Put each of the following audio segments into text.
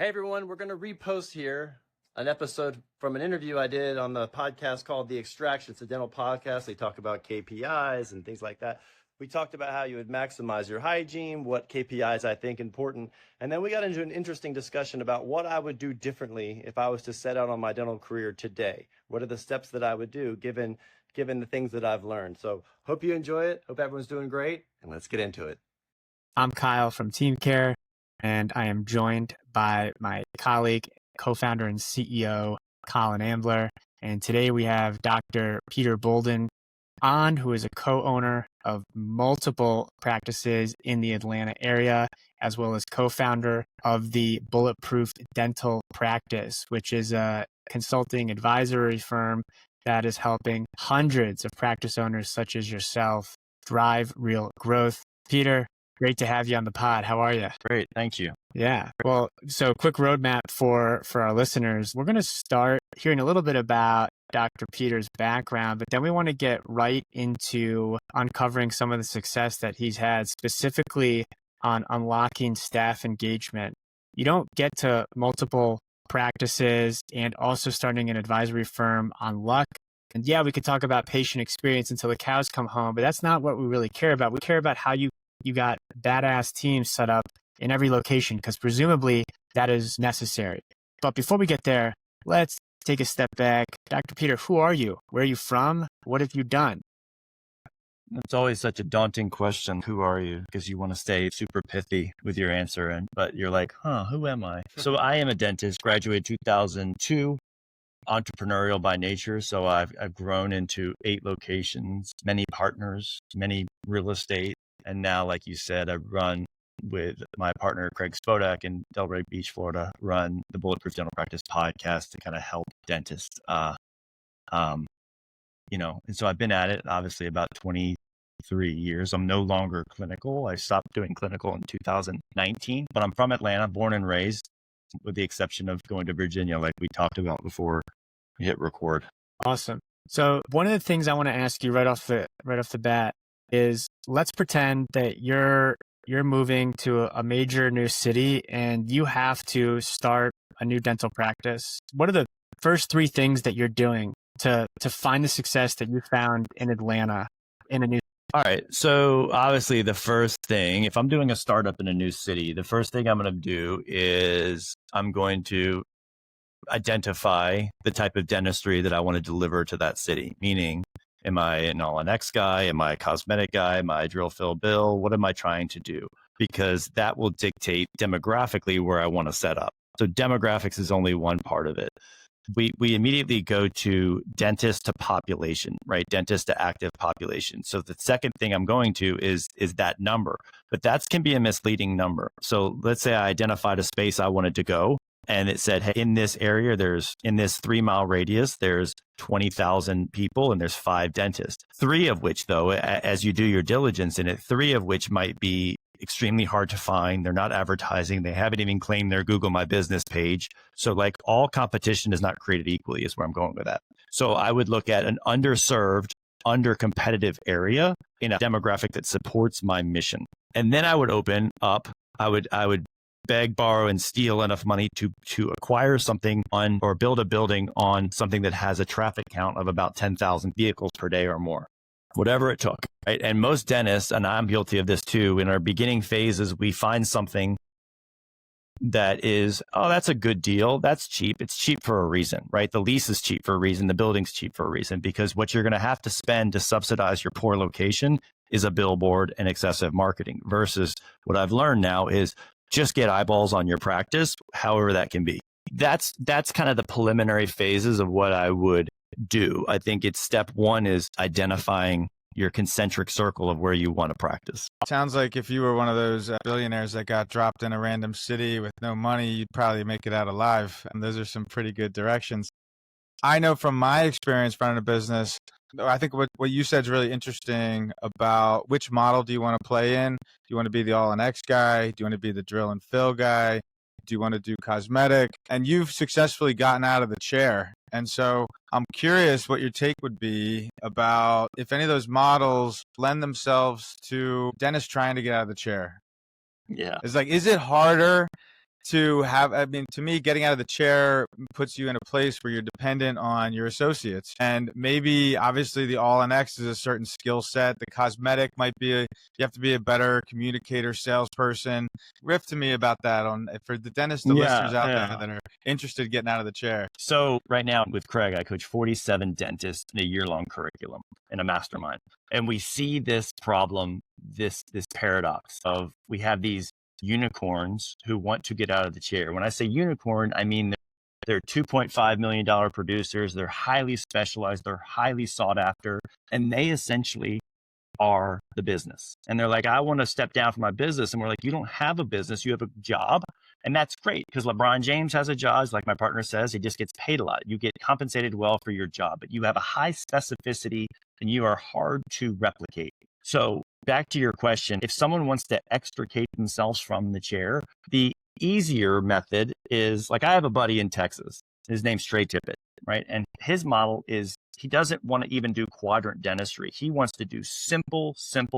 Hey everyone, we're going to repost here an episode from an interview I did on the podcast called The Extraction. It's a dental podcast. They talk about KPIs and things like that. We talked about how you would maximize your hygiene, what KPIs I think important, and then we got into an interesting discussion about what I would do differently if I was to set out on my dental career today. What are the steps that I would do given the things that I've learned? So hope you enjoy it. Hope everyone's doing great, and let's get into it. I'm Kyle from Team Care, and I am joined by my colleague, co-founder and CEO, Colin Ambler. And today we have Dr. Peter Bolden on, who is a co-owner of multiple practices in the Atlanta area, as well as co-founder of the Bulletproof dental practice, which is a consulting advisory firm that is helping hundreds of practice owners such as yourself drive real growth. Peter, great to have you on the pod. How are you? Great. Thank you. Yeah. Well, so quick roadmap for our listeners. We're going to start hearing a little bit about Dr. Peter's background, but then we want to get right into uncovering some of the success that he's had, specifically on unlocking staff engagement. You don't get to multiple practices and also starting an advisory firm on luck. And yeah, we could talk about patient experience until the cows come home, but that's not what we really care about. We care about how you got badass teams set up in every location, because presumably that is necessary. But before we get there, let's take a step back. Dr. Peter, who are you? Where are you from? What have you done? It's always such a daunting question. Who are you? Because you want to stay super pithy with your answer, but you're like, who am I? So I am a dentist, graduated 2002, entrepreneurial by nature. So I've grown into 8 locations, many partners, many real estate. And now, like you said, I run with my partner, Craig Spodak, in Delray Beach, Florida, run the Bulletproof Dental Practice podcast to kind of help dentists. And so I've been at it, obviously, about 23 years. I'm no longer clinical. I stopped doing clinical in 2019, but I'm from Atlanta, born and raised, with the exception of going to Virginia, like we talked about before we hit record. Awesome. So one of the things I want to ask you right off the bat is, let's pretend that you're moving to a major new city and you have to start a new dental practice. What are the first 3 things that you're doing to find the success that you found in Atlanta in a new? All right. So obviously the first thing, if I'm doing a startup in a new city, the first thing I'm going to do is I'm going to identify the type of dentistry that I want to deliver to that city. Meaning, am I an all-in-X guy? Am I a cosmetic guy? Am I a drill, fill, bill? What am I trying to do? Because that will dictate demographically where I want to set up. So demographics is only one part of it. We immediately go to dentist to population, right? Dentist to active population. So the second thing I'm going to is that number, but that can be a misleading number. So let's say I identified a space I wanted to go, and it said, hey, in this area, in this 3-mile radius, there's 20,000 people and there's 5 dentists. 3 of which, though, as you do your diligence in it, 3 of which might be extremely hard to find. They're not advertising. They haven't even claimed their Google My Business page. So like, all competition is not created equally is where I'm going with that. So I would look at an underserved, under competitive area in a demographic that supports my mission. And then I would open up, I would beg, borrow, and steal enough money to acquire something on, or build a building on something that has a traffic count of about 10,000 vehicles per day or more, whatever it took, right? And most dentists, and I'm guilty of this too, in our beginning phases, we find something that is, that's a good deal. That's cheap. It's cheap for a reason, right? The lease is cheap for a reason. The building's cheap for a reason, because what you're going to have to spend to subsidize your poor location is a billboard and excessive marketing, versus what I've learned now is just get eyeballs on your practice, however that can be. That's kind of the preliminary phases of what I would do. I think it's step 1 is identifying your concentric circle of where you want to practice. Sounds like if you were one of those billionaires that got dropped in a random city with no money, you'd probably make it out alive. And those are some pretty good directions. I know from my experience running a business, I think what you said is really interesting about which model do you want to play in? Do you want to be the all-in-X guy? Do you want to be the drill and fill guy? Do you want to do cosmetic? And you've successfully gotten out of the chair. And so I'm curious what your take would be about if any of those models lend themselves to dentists trying to get out of the chair. Yeah. It's like, is it harder to have, I mean, to me, getting out of the chair puts you in a place where you're dependent on your associates. And maybe, obviously, the All on X is a certain skill set. The cosmetic might be, you have to be a better communicator, salesperson. Riff to me about that for the dentists, the listeners out there that are interested in getting out of the chair. So right now with Craig, I coach 47 dentists in a year-long curriculum in a mastermind. And we see this problem, this paradox of we have these unicorns who want to get out of the chair. When I say unicorn, I mean they're $2.5 million producers. They're highly specialized. They're highly sought after. And they essentially are the business. And they're like, I want to step down from my business. And we're like, you don't have a business. You have a job. And that's great because LeBron James has a job. Like my partner says, he just gets paid a lot. You get compensated well for your job, but you have a high specificity and you are hard to replicate. So back to your question, if someone wants to extricate themselves from the chair, the easier method is like I have a buddy in Texas. His name's Trey Tippett, right? And his model is he doesn't want to even do quadrant dentistry. He wants to do simple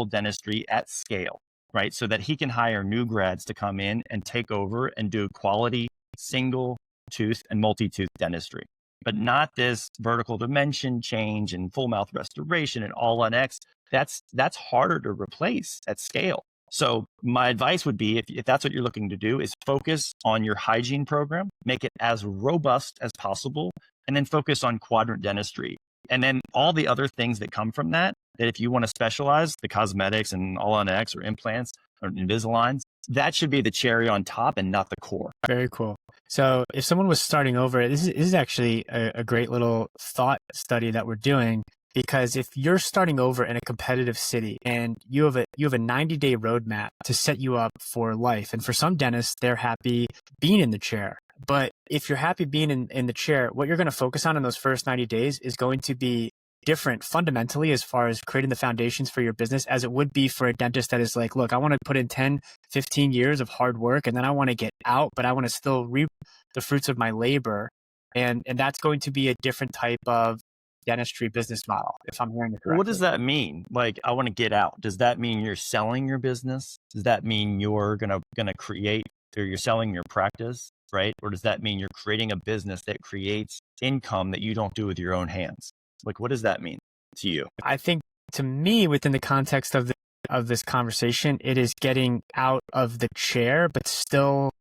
dentistry at scale, right? So that he can hire new grads to come in and take over and do quality single tooth and multi-tooth dentistry, but not this vertical dimension change and full mouth restoration and all on X. That's harder to replace at scale. So my advice would be, if that's what you're looking to do, is focus on your hygiene program, make it as robust as possible, and then focus on quadrant dentistry. And then all the other things that come from that if you want to specialize, the cosmetics and all on X or implants or Invisaligns, that should be the cherry on top and not the core. Very cool. So if someone was starting over, this is actually a great little thought study that we're doing. Because if you're starting over in a competitive city and you have a 90-day roadmap to set you up for life, and for some dentists, they're happy being in the chair. But if you're happy being in the chair, what you're going to focus on in those first 90 days is going to be different fundamentally as far as creating the foundations for your business as it would be for a dentist that is like, look, I want to put in 10, 15 years of hard work and then I want to get out, but I want to still reap the fruits of my labor. And that's going to be a different type of dentistry business model, if I'm hearing it correctly. What does that mean? Like, I want to get out. Does that mean you're selling your business? Does that mean you're gonna create, or you're selling your practice, right? Or does that mean you're creating a business that creates income that you don't do with your own hands? Like, what does that mean to you? I think to me, within the context of this conversation, it is getting out of the chair, but still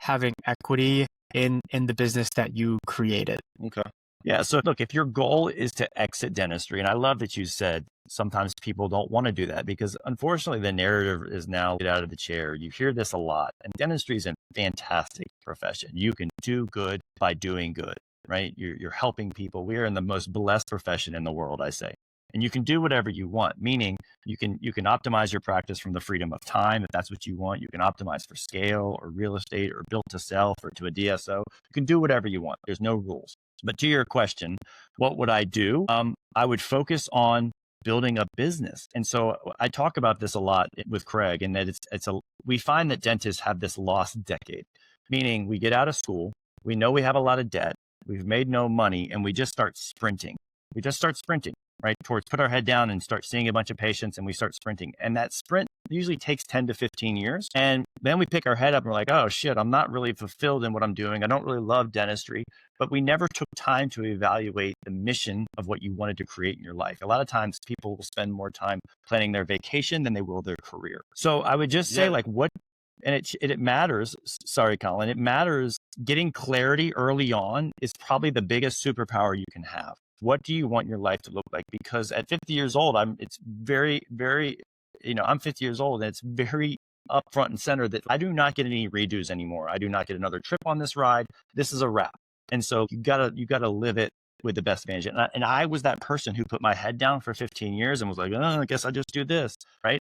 having equity in the business that you created. Okay. Yeah. So look, if your goal is to exit dentistry, and I love that you said sometimes people don't want to do that because unfortunately the narrative is now get out of the chair. You hear this a lot, and dentistry is a fantastic profession. You can do good by doing good, right? You're helping people. We are in the most blessed profession in the world, I say. And you can do whatever you want, meaning you can optimize your practice from the freedom of time. If that's what you want, you can optimize for scale or real estate or built to sell to a DSO. You can do whatever you want. There's no rules. But to your question, what would I do? I would focus on building a business. And so I talk about this a lot with Craig, and that we find that dentists have this lost decade, meaning we get out of school, we know we have a lot of debt, we've made no money, and we just start sprinting. Right? Put our head down and start seeing a bunch of patients, and we start sprinting. And that sprint usually takes 10 to 15 years. And then we pick our head up and we're like, oh shit, I'm not really fulfilled in what I'm doing. I don't really love dentistry, but we never took time to evaluate the mission of what you wanted to create in your life. A lot of times people will spend more time planning their vacation than they will their career. So I would just say it matters. Sorry, Colin, it matters. Getting clarity early on is probably the biggest superpower you can have. What do you want your life to look like? Because at 50 years old, it's very, very, I'm 50 years old and it's very up front and center that I do not get any redos anymore. I do not get another trip on this ride. This is a wrap. And so you gotta live it with the best advantage. And I was that person who put my head down for 15 years and was like, oh, I guess I just do this, right?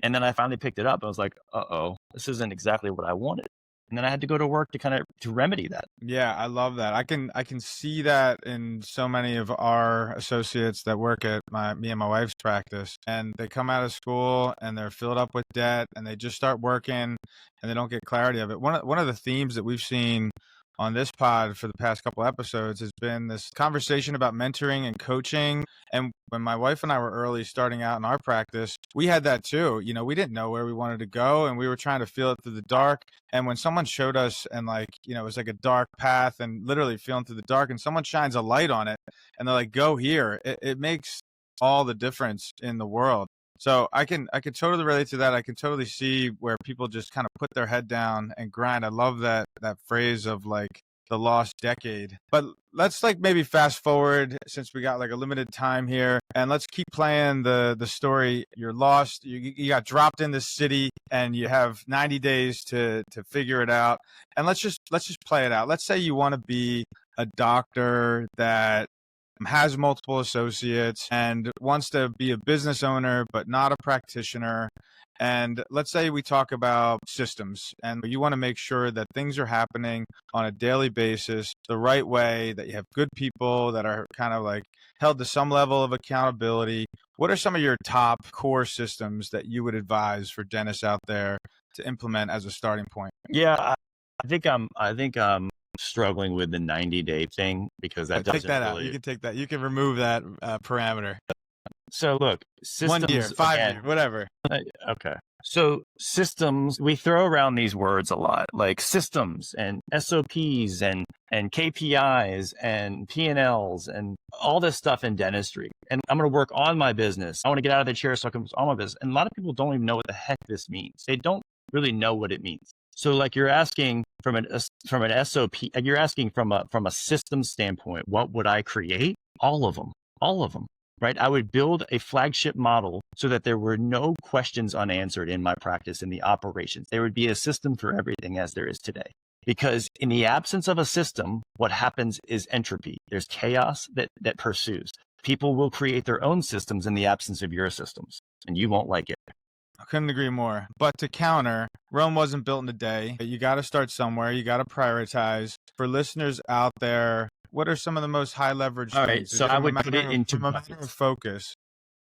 And then I finally picked it up. I was like, uh-oh, this isn't exactly what I wanted. And then I had to go to work to remedy that. Yeah, I love that. I can see that in so many of our associates that work at me and my wife's practice, and they come out of school and they're filled up with debt and they just start working and they don't get clarity of it. One of the themes that we've seen on this pod for the past couple episodes has been this conversation about mentoring and coaching. And when my wife and I were early starting out in our practice, we had that too. You know, we didn't know where we wanted to go and we were trying to feel it through the dark. And when someone showed us and like, you know, it was like a dark path and literally feeling through the dark and someone shines a light on it and they're like, go here, it makes all the difference in the world. So I can totally relate to that. I can totally see where people just kind of put their head down and grind. I love that phrase of like the lost decade. But let's like maybe fast forward since we got like a limited time here, and let's keep playing the story. You're lost. You got dropped in this city, and you have 90 days to figure it out. And let's just play it out. Let's say you want to be a doctor that has multiple associates and wants to be a business owner but not a practitioner. And let's say we talk about systems and you want to make sure that things are happening on a daily basis the right way, that you have good people that are kind of like held to some level of accountability. What are some of your top core systems that you would advise for dentists out there to implement as a starting point? Yeah, I think I'm struggling with the 90-day thing because that doesn't take that out. really... You can take that. You can remove that parameter. So look, systems, 1 year, 5 again, years, whatever. Okay. So systems, we throw around these words a lot, like systems and SOPs and KPIs and P&Ls and all this stuff in dentistry. And I'm going to work on my business. I want to get out of the chair so I can work on my business. And a lot of people don't even know what the heck this means. They don't really know what it means. So like you're asking from an SOP, and you're asking from a system standpoint, what would I create? All of them, right? I would build a flagship model so that there were no questions unanswered in my practice in the operations. There would be a system for everything as there is today. Because in the absence of a system, what happens is entropy. There's chaos that pursues. People will create their own systems in the absence of your systems, and you won't like it. I couldn't agree more. But to counter, Rome wasn't built in a day. You got to start somewhere. You got to prioritize. For listeners out there, what are some of the most high leverage All things? right, so I would put it into from a matter of focus.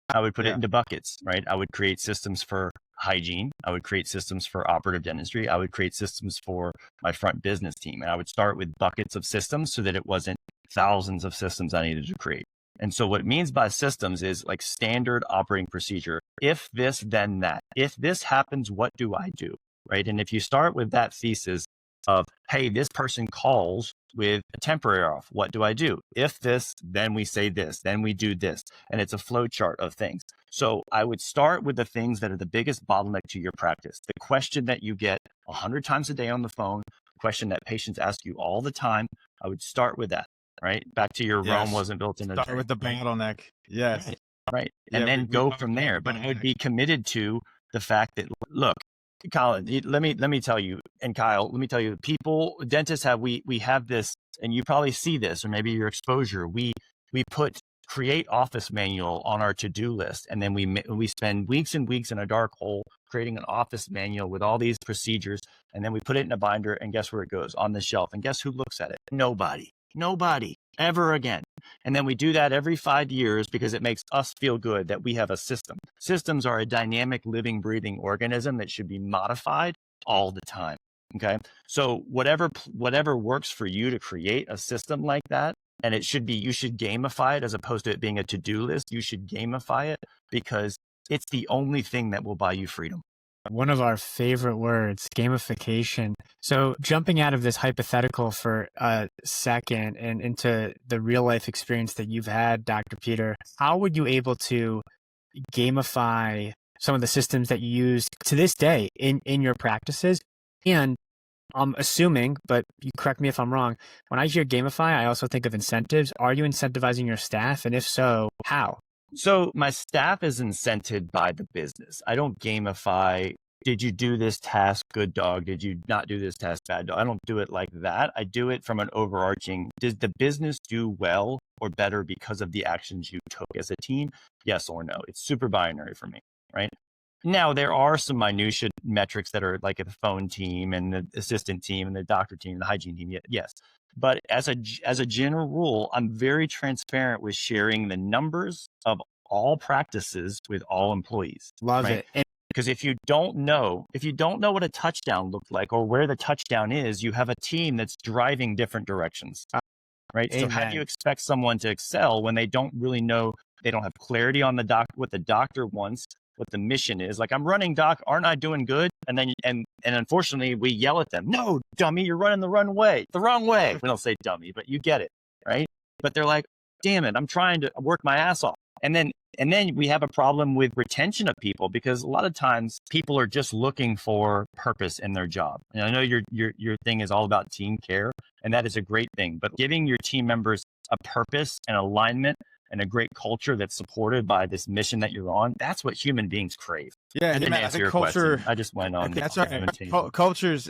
I would put it into buckets, right? I would create systems for hygiene. I would create systems for operative dentistry. I would create systems for my front business team. And I would start with buckets of systems so that it wasn't thousands of systems I needed to create. And so what it means by systems is like standard operating procedure. If this, then that. If this happens, what do I do? Right? And if you start with that thesis of, hey, this person calls with a temporary off, what do I do? If this, then we say this, then we do this. And it's a flow chart of things. So I would start with the things that are the biggest bottleneck to your practice. The question that you get 100 times a day on the phone, the question that patients ask you all the time, I would start with that. Right? Back to your Rome wasn't built in a day. Start with the bottleneck. Yes. Right. And then go from there. But I would be committed to the fact that, look, Colin, let me tell you, and Kyle, let me tell you, dentists we have this, and you probably see this, or maybe your exposure. We create office manual on our to-do list, and then we spend weeks and weeks in a dark hole creating an office manual with all these procedures, and then we put it in a binder, and guess where it goes? On the shelf. And guess who looks at it? Nobody ever again. And then we do that every 5 years because it makes us feel good that we have a system. Systems are a dynamic, living, breathing organism that should be modified all the time. Okay. So whatever works for you to create a system like that, and you should gamify it as opposed to it being a to-do list. You should gamify it because it's the only thing that will buy you freedom. One of our favorite words, gamification. So jumping out of this hypothetical for a second and into the real life experience that you've had, Dr. Peter, how would you able to gamify some of the systems that you use to this day in your practices? And I'm assuming, but you correct me if I'm wrong, when I hear gamify, I also think of incentives. Are you incentivizing your staff? And if so, how? So my staff is incented by the business. I don't gamify. Did you do this task? Good dog. Did you not do this task? Bad dog. I don't do it like that. I do it from an overarching, did the business do well or better because of the actions you took as a team? Yes or no. It's super binary for me, right? Now, there are some minutia metrics that are like the phone team and the assistant team and the doctor team and the hygiene team. Yes. But as a general rule, I'm very transparent with sharing the numbers of all practices with all employees. Love right? it. Because if you don't know what a touchdown looked like or where the touchdown is, you have a team that's driving different directions. Right. So how do you expect someone to excel when they don't really know, they don't have clarity on what the doctor wants, what the mission is? Like, I'm running, doc, aren't I doing good? And then, and unfortunately we yell at them, no, dummy, you're running the wrong way. We don't say dummy, but you get it. Right. But they're like, damn it, I'm trying to work my ass off. And then we have a problem with retention of people, because a lot of times people are just looking for purpose in their job. And I know your thing is all about team care, and that is a great thing, but giving your team members a purpose and alignment and a great culture that's supported by this mission that you're on, that's what human beings crave. Yeah, I didn't answer your question. I just went on. That's right. Culture's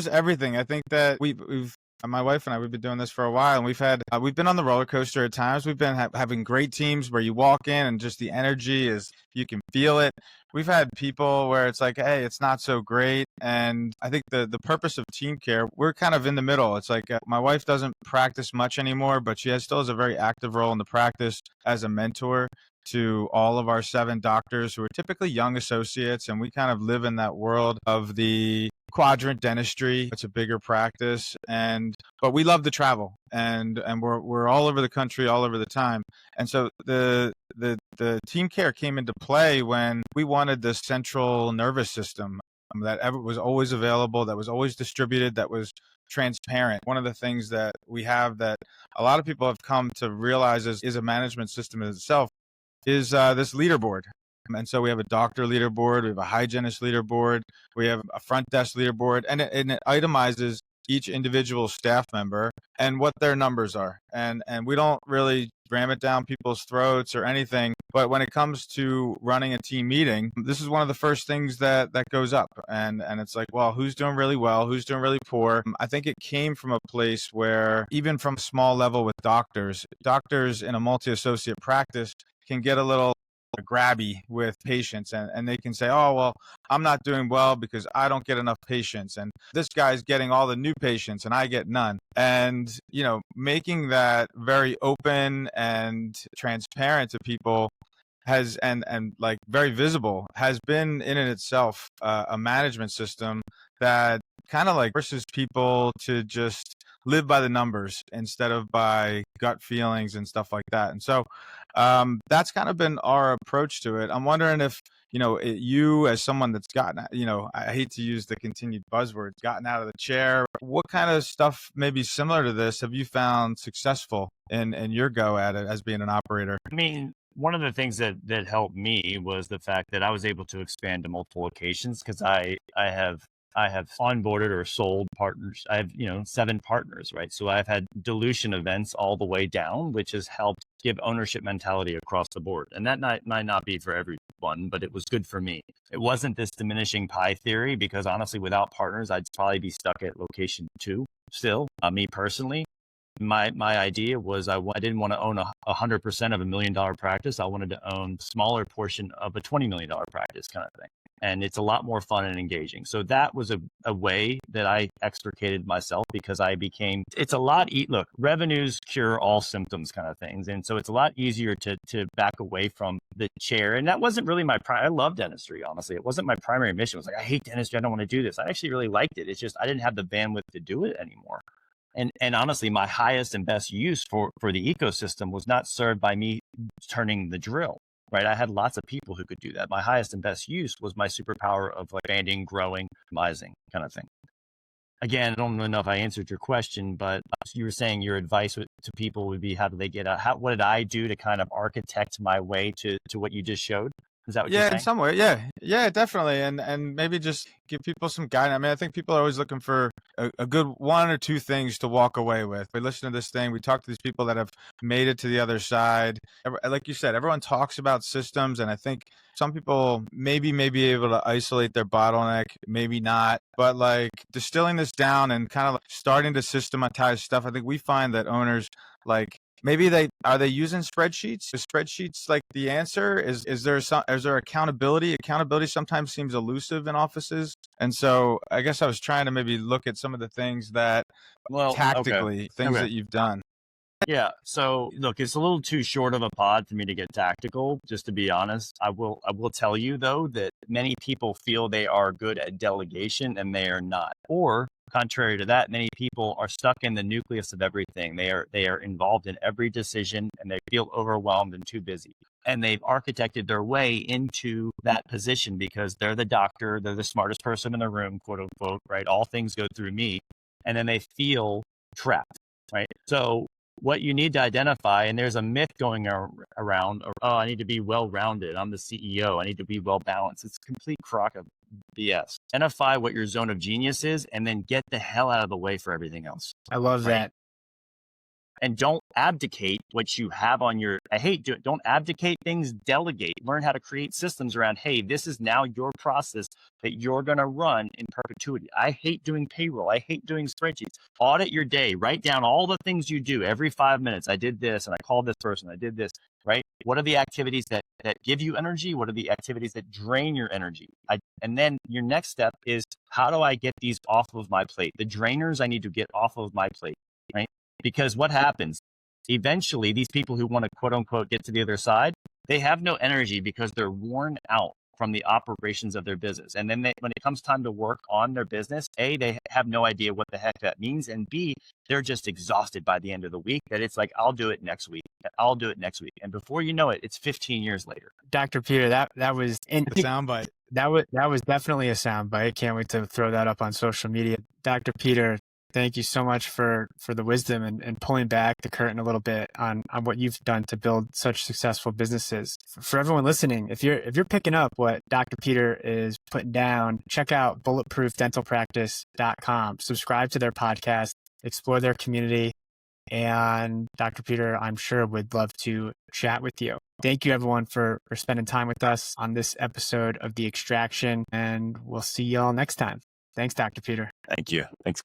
everything. I think that we've my wife and I, we've been doing this for a while, and we've been on the roller coaster at times. We've been having great teams where you walk in and just the energy is, you can feel it. We've had people where it's like, hey, it's not so great. And I think the purpose of team care, we're kind of in the middle. It's like my wife doesn't practice much anymore, but she still has a very active role in the practice as a mentor to all of our 7 doctors who are typically young associates. And we kind of live in that world of the quadrant dentistry. It's a bigger practice, but we love to travel, and we're all over the country all over the time. And so the team care came into play when we wanted the central nervous system that was always available, that was always distributed, that was transparent. One of the things that we have that a lot of people have come to realize is a management system in itself is this leaderboard. And so we have a doctor leaderboard, we have a hygienist leaderboard, we have a front desk leaderboard, and it itemizes each individual staff member and what their numbers are. And we don't really ram it down people's throats or anything, but when it comes to running a team meeting, this is one of the first things that goes up. And it's like, well, who's doing really well, who's doing really poor? I think it came from a place where, even from small level with doctors in a multi-associate practice can get a little grabby with patients, and they can say, oh, well, I'm not doing well because I don't get enough patients, and this guy's getting all the new patients and I get none. And making that very open and transparent to people has and like very visible has been in itself a management system that kind of like forces people to just live by the numbers instead of by gut feelings and stuff like that. And so that's kind of been our approach to it. I'm wondering if, you as someone that's gotten, I hate to use the continued buzzwords, gotten out of the chair, what kind of stuff maybe similar to this have you found successful in your go at it as being an operator? I mean, one of the things that helped me was the fact that I was able to expand to multiple locations, because I have onboarded or sold partners. I have, 7 partners, right? So I've had dilution events all the way down, which has helped give ownership mentality across the board. And that might not be for everyone, but it was good for me. It wasn't this diminishing pie theory, because honestly, without partners, I'd probably be stuck at location 2 still. Me personally, my idea was I didn't want to own 100% of $1 million practice. I wanted to own a smaller portion of a $20 million practice kind of thing. And it's a lot more fun and engaging. So that was a way that I extricated myself, because it's a lot, look, revenues cure all symptoms kind of things. And so it's a lot easier to back away from the chair. And that wasn't really I love dentistry, honestly. It wasn't my primary mission. It was like, I hate dentistry, I don't want to do this. I actually really liked it. It's just, I didn't have the bandwidth to do it anymore. And honestly, my highest and best use for the ecosystem was not served by me turning the drill. Right, I had lots of people who could do that. My highest and best use was my superpower of like expanding, growing, optimizing kind of thing. Again, I don't know if I answered your question, but you were saying your advice to people would be, how do they get out? What did I do to kind of architect my way to what you just showed? Is that what you're saying? Yeah, in some way. Yeah, definitely. And maybe just give people some guidance. I mean, I think people are always looking for a good 1 or 2 things to walk away with. We listen to this thing, we talk to these people that have made it to the other side. Like you said, everyone talks about systems, and I think some people may be able to isolate their bottleneck, maybe not. But like distilling this down and kind of like starting to systematize stuff, I think we find that owners like, maybe they using spreadsheets? Is spreadsheets like the answer? Is there accountability? Accountability sometimes seems elusive in offices. And so I guess I was trying to maybe look at some of the things that tactically, things that you've done. Yeah. So look, it's a little too short of a pod for me to get tactical, just to be honest. I will tell you though that many people feel they are good at delegation and they are not. Or contrary to that, many people are stuck in the nucleus of everything. They are involved in every decision and they feel overwhelmed and too busy. And they've architected their way into that position because they're the doctor, they're the smartest person in the room, quote unquote, right? All things go through me. And then they feel trapped, right? So what you need to identify, and there's a myth going around, oh, I need to be well-rounded. I'm the CEO. I need to be well-balanced. It's a complete crock of BS. Identify what your zone of genius is, and then get the hell out of the way for everything else. I love Right? that. And don't abdicate what you have on your, don't abdicate things, delegate, learn how to create systems around, hey, this is now your process that you're going to run in perpetuity. I hate doing payroll. I hate doing spreadsheets. Audit your day, write down all the things you do every 5 minutes. I did this and I called this person. I did this, right? What are the activities that give you energy? What are the activities that drain your energy? And then your next step is, how do I get these off of my plate? The drainers I need to get off of my plate, right? Because what happens? Eventually, these people who want to quote unquote get to the other side, they have no energy because they're worn out from the operations of their business. And then when it comes time to work on their business, A, they have no idea what the heck that means. And B, they're just exhausted by the end of the week that it's like, I'll do it next week. I'll do it next week. And before you know it, it's 15 years later. Dr. Peter, that was The soundbite. that was definitely a soundbite. Can't wait to throw that up on social media. Dr. Peter, thank you so much for the wisdom and pulling back the curtain a little bit on what you've done to build such successful businesses. For everyone listening, if you're picking up what Dr. Peter is putting down, check out bulletproofdentalpractice.com. Subscribe to their podcast, explore their community, and Dr. Peter, I'm sure, would love to chat with you. Thank you, everyone, for spending time with us on this episode of The Extraction, and we'll see y'all next time. Thanks, Dr. Peter. Thank you. Thanks.